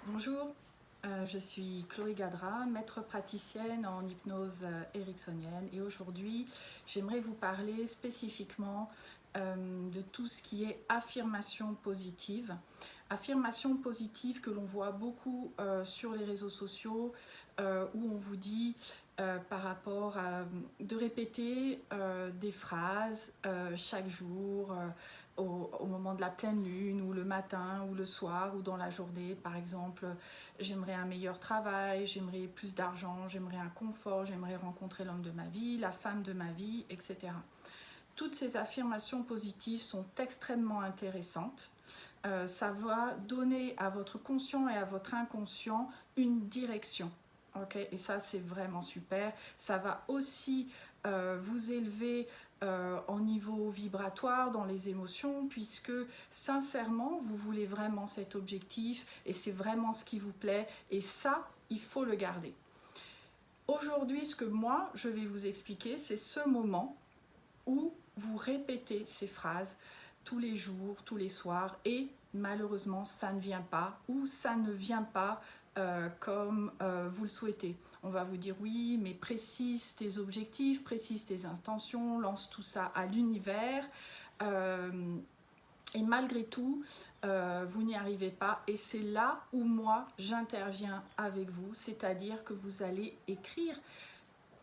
Bonjour, je suis Chloé Gadra, maître praticienne en hypnose ericksonienne et aujourd'hui j'aimerais vous parler spécifiquement de tout ce qui est affirmation positive. Affirmation positive que l'on voit beaucoup sur les réseaux sociaux où on vous dit par rapport à de répéter des phrases chaque jour au moment de la pleine lune ou le matin ou le soir ou dans la journée. Par exemple, j'aimerais un meilleur travail, j'aimerais plus d'argent, j'aimerais un confort, j'aimerais rencontrer l'homme de ma vie, la femme de ma vie, etc. Toutes ces affirmations positives sont extrêmement intéressantes. Ça va donner à votre conscient et à votre inconscient une direction. Okay, et ça c'est vraiment super. Ça va aussi vous élever en niveau vibratoire dans les émotions, puisque sincèrement vous voulez vraiment cet objectif et c'est vraiment ce qui vous plaît, et ça il faut le garder. Aujourd'hui, ce que moi je vais vous expliquer, c'est ce moment où vous répétez ces phrases tous les jours, tous les soirs, et malheureusement ça ne vient pas, ou ça ne vient pas comme vous le souhaitez. On va vous dire oui, mais précise tes objectifs, précise tes intentions, lance tout ça à l'univers, et malgré tout vous n'y arrivez pas, et c'est là où moi j'interviens avec vous, c'est-à-dire que vous allez écrire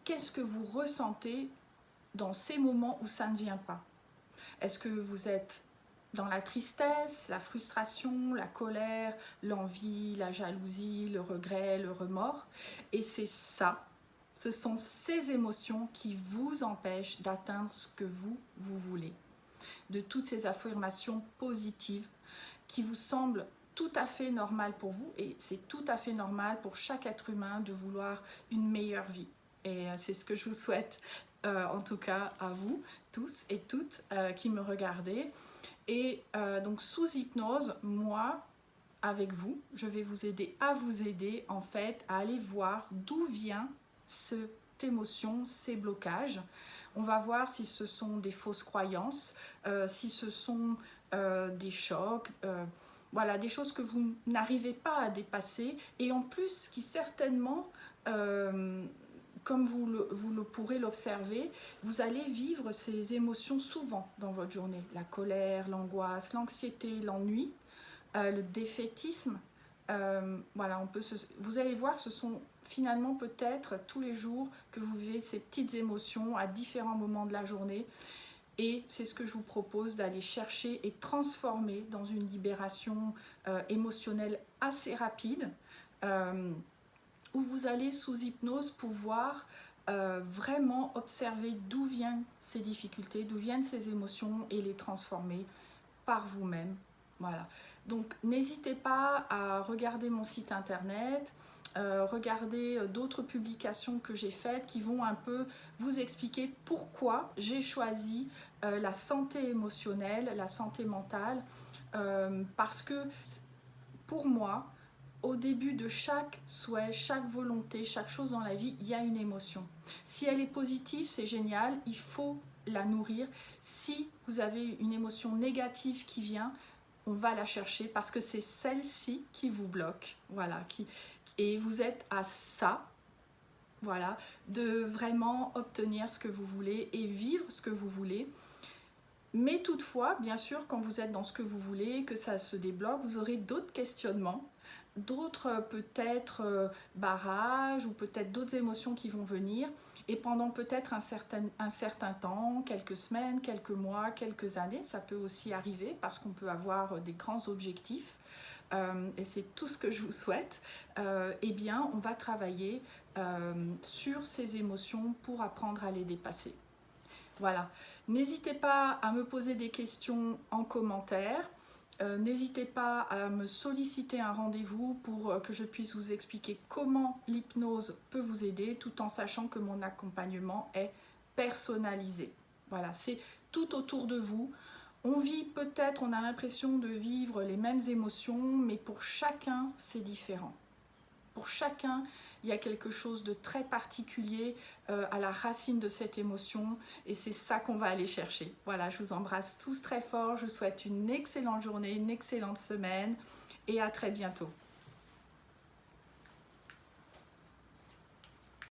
qu'est-ce que vous ressentez dans ces moments où ça ne vient pas. Est-ce que vous êtes dans la tristesse, la frustration, la colère, l'envie, la jalousie, le regret, le remords? Et c'est ça, ce sont ces émotions qui vous empêchent d'atteindre ce que vous voulez. De toutes ces affirmations positives qui vous semblent tout à fait normales pour vous, et c'est tout à fait normal pour chaque être humain de vouloir une meilleure vie. Et c'est ce que je vous souhaite, en tout cas à vous tous et toutes qui me regardez. Et donc sous hypnose, moi, avec vous, je vais vous aider à vous aider en fait à aller voir d'où vient cette émotion, ces blocages. On va voir si ce sont des fausses croyances, si ce sont des chocs, voilà, des choses que vous n'arrivez pas à dépasser, et en plus qui certainement comme vous le pourrez l'observer, vous allez vivre ces émotions souvent dans votre journée. La colère, l'angoisse, l'anxiété, l'ennui, le défaitisme. Voilà, vous allez voir, ce sont finalement peut-être tous les jours que vous vivez ces petites émotions à différents moments de la journée. Et c'est ce que je vous propose d'aller chercher et transformer dans une libération émotionnelle assez rapide. Où vous allez sous hypnose pouvoir vraiment observer d'où viennent ces difficultés, d'où viennent ces émotions, et les transformer par vous-même. Voilà. Donc n'hésitez pas à regarder mon site internet, regarder d'autres publications que j'ai faites qui vont un peu vous expliquer pourquoi j'ai choisi la santé émotionnelle, la santé mentale, parce que pour moi, au début de chaque souhait, chaque volonté, chaque chose dans la vie, il y a une émotion. Si elle est positive, c'est génial, il faut la nourrir. Si vous avez une émotion négative qui vient, on va la chercher parce que c'est celle-ci qui vous bloque. Voilà, et vous êtes à ça, voilà, de vraiment obtenir ce que vous voulez et vivre ce que vous voulez. Mais toutefois, bien sûr, quand vous êtes dans ce que vous voulez, que ça se débloque, vous aurez d'autres questionnements, d'autres peut-être barrages, ou peut-être d'autres émotions qui vont venir. Et pendant peut-être un certain temps, quelques semaines, quelques mois, quelques années, ça peut aussi arriver parce qu'on peut avoir des grands objectifs. Et c'est tout ce que je vous souhaite. Eh bien, on va travailler sur ces émotions pour apprendre à les dépasser. Voilà, n'hésitez pas à me poser des questions en commentaire, n'hésitez pas à me solliciter un rendez-vous pour que je puisse vous expliquer comment l'hypnose peut vous aider, tout en sachant que mon accompagnement est personnalisé. Voilà, c'est tout autour de vous. On vit peut-être, on a l'impression de vivre les mêmes émotions, mais pour chacun c'est différent. Pour chacun, il y a quelque chose de très particulier à la racine de cette émotion, et c'est ça qu'on va aller chercher. Voilà, je vous embrasse tous très fort, je vous souhaite une excellente journée, une excellente semaine, et à très bientôt.